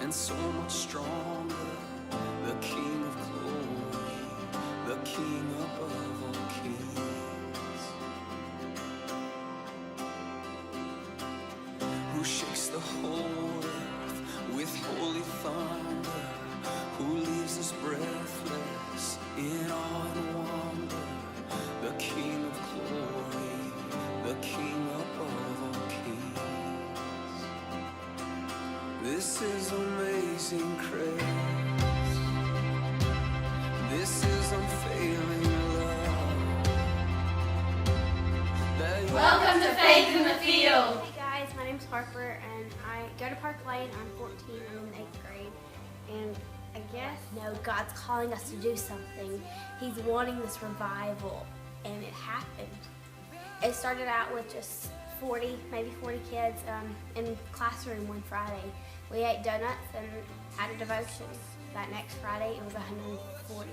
and so much stronger. The King of glory, the King above all kings, who shakes the whole earth with holy thunder, who leaves us breathless in awe and wonder. The King of glory, the King above all kings. This is amazing grace. This is unfailing love. Welcome to Faith in the Field. Hey guys, my name's Harper and I go to Park Lane. I'm 14, I'm in the 8th grade. And I guess, God's calling us to do something. He's wanting this revival, and it happened. It started out with just 40, maybe 40 kids in classroom one Friday. We ate donuts and had a devotion. That next Friday, it was 140.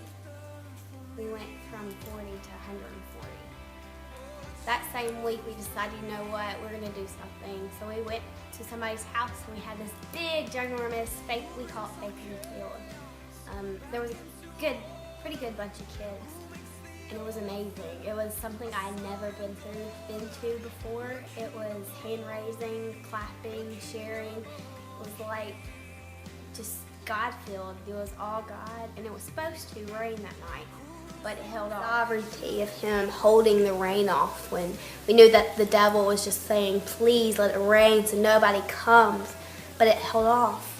We went from 40 to 140. That same week, we decided, you know what, we're going to do something. So we went to somebody's house and we had this big, ginormous, we call it Faith in the Field. There was a pretty good bunch of kids, and it was amazing. It was something I had never been to before. It was hand raising, clapping, sharing. It was like just God-filled. It was all God, and it was supposed to rain that night, but it held off. The sovereignty of Him holding the rain off when we knew that the devil was just saying, please let it rain so nobody comes, but it held off.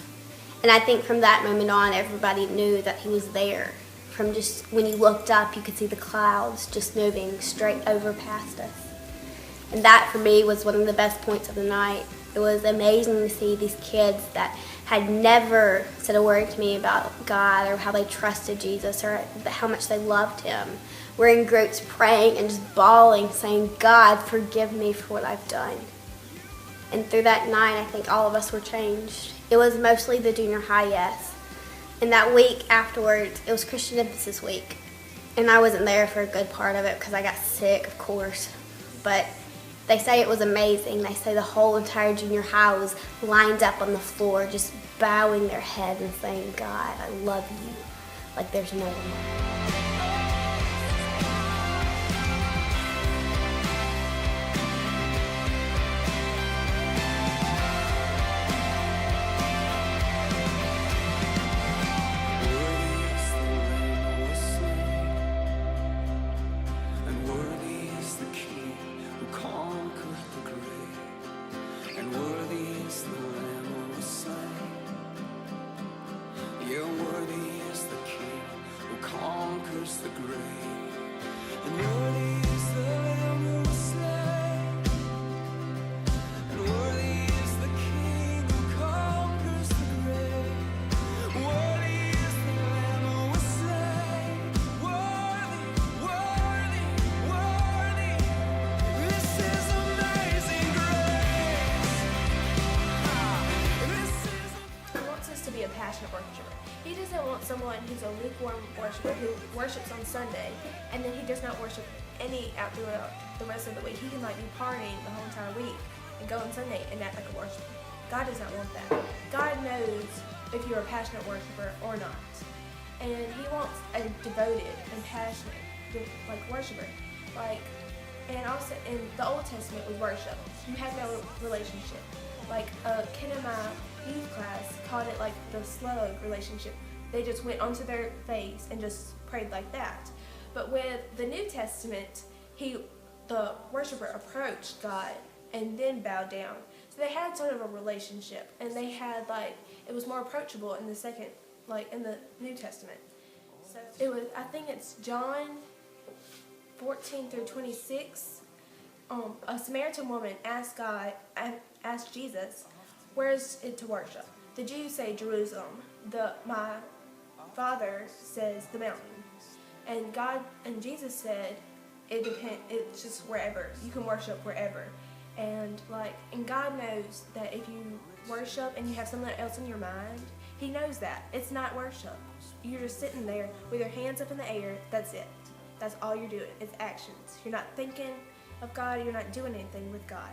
And I think from that moment on, everybody knew that He was there. From just when you looked up, you could see the clouds just moving straight over past us. And that for me was one of the best points of the night. It was amazing to see these kids that had never said a word to me about God or how they trusted Jesus or how much they loved Him. We're in groups praying and just bawling, saying, God, forgive me for what I've done. And through that night, I think all of us were changed. It was mostly the junior high, yes. And that week afterwards, it was Christian Emphasis Week. And I wasn't there for a good part of it because I got sick, of course. But they say it was amazing. They say the whole entire junior high was lined up on the floor, just bowing their head and saying, God, I love you, like there's no one. The grave, and worthy is the Lamb who was slain, and worthy is the King who conquers the grave. Worthy is the Lamb who was slain. Worthy, worthy, worthy. This is amazing grace. He wants us to be a passionate worshiper. He doesn't want someone who's a lukewarm worshiper who worships on Sunday and then he does not worship any out throughout the rest of the week. He can be partying the whole entire week and go on Sunday and act like a worshiper. God does not want that. God knows if you're a passionate worshiper or not. And He wants a devoted and passionate worshiper. And also in the Old Testament with worship, you had no relationship. A kid in my youth class called it the slug relationship. They just went onto their face and just prayed like that. But with the New Testament, the worshiper approached God and then bowed down. So they had sort of a relationship, and they had it was more approachable in the second, in the New Testament. So it was, I think it's John 14 through 26. A Samaritan woman asked Jesus, where is it to worship? The Jews say Jerusalem. My Father says the mountain. And Jesus said, it depends. It's just wherever. You can worship wherever. And God knows that if you worship and you have something else in your mind, He knows that. It's not worship. You're just sitting there with your hands up in the air. That's it. That's all you're doing. It's actions. You're not thinking of God. You're not doing anything with God.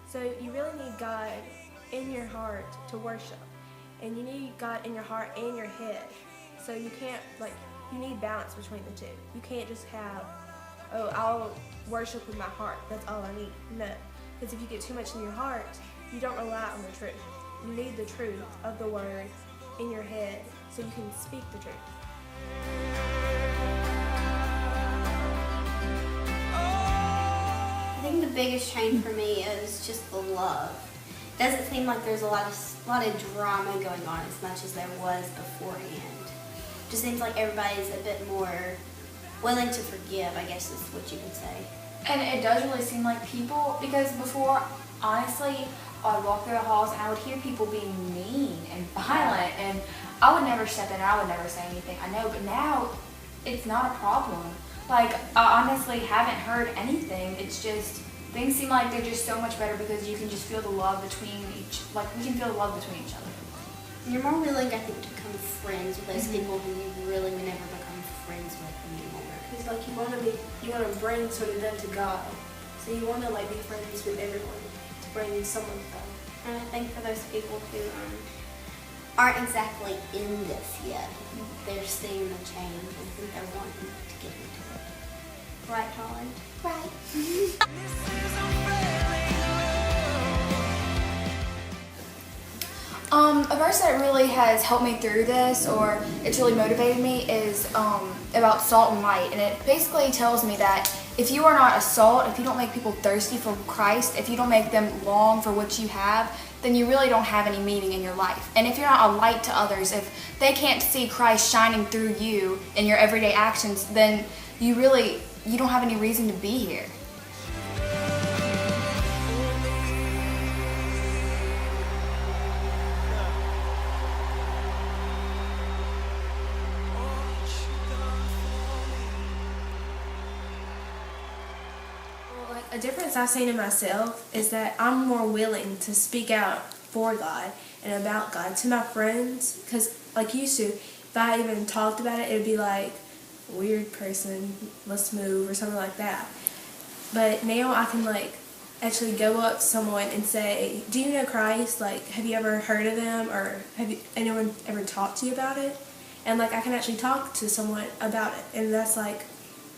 So you really need God in your heart to worship. and you need God in your heart and your head. So you can't, like, you need balance between the two. You can't just have, oh, I'll worship with my heart, that's all I need. No, because if you get too much in your heart, you don't rely on the truth. You need the truth of the word in your head so you can speak the truth. I think the biggest change for me is just the love. It doesn't seem like there's a lot of drama going on as much as there was beforehand. It just seems like everybody's a bit more willing to forgive, I guess is what you could say. And it does really seem like people, because before, honestly, I would walk through the halls and I would hear people being mean and violent, and I would never step in, I would never say anything. I know, but now it's not a problem. Like, I honestly haven't heard anything. It's just, things seem like they're just so much better because you can just feel the love between we can feel the love between each other. You're more willing, I think, to become friends with those people who you really would never become friends with anymore. It's like you want to bring sort of them to God. So you want to like be friends with everyone, to bring someone to God. And I think for those people who aren't exactly in this yet, they're seeing the change and I think they're wanting to get into it. Right, Holly? Right. A verse that really has helped me through this, or it's really motivated me, is about salt and light. And it basically tells me that if you are not a salt, if you don't make people thirsty for Christ, if you don't make them long for what you have, then you really don't have any meaning in your life. And if you're not a light to others, if they can't see Christ shining through you in your everyday actions, then you don't have any reason to be here. A difference I've seen in myself is that I'm more willing to speak out for God and about God to my friends, because like used to, if I even talked about it, it would be like, weird person, let's move, or something like that. But now I can like actually go up to someone and say, do you know Christ? Like, have you ever heard of him, or have anyone ever talked to you about it? And like I can actually talk to someone about it, and that's like,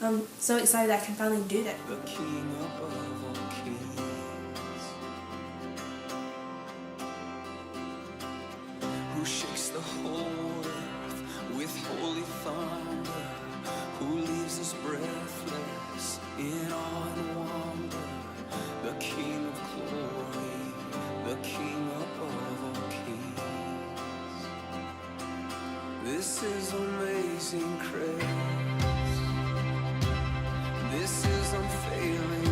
I'm so excited I can finally do that. The King above all kings, who shakes the whole earth with holy thunder, who leaves us breathless in awe and wonder, the King of glory, the King above all kings. This is amazing grace. This is unfailing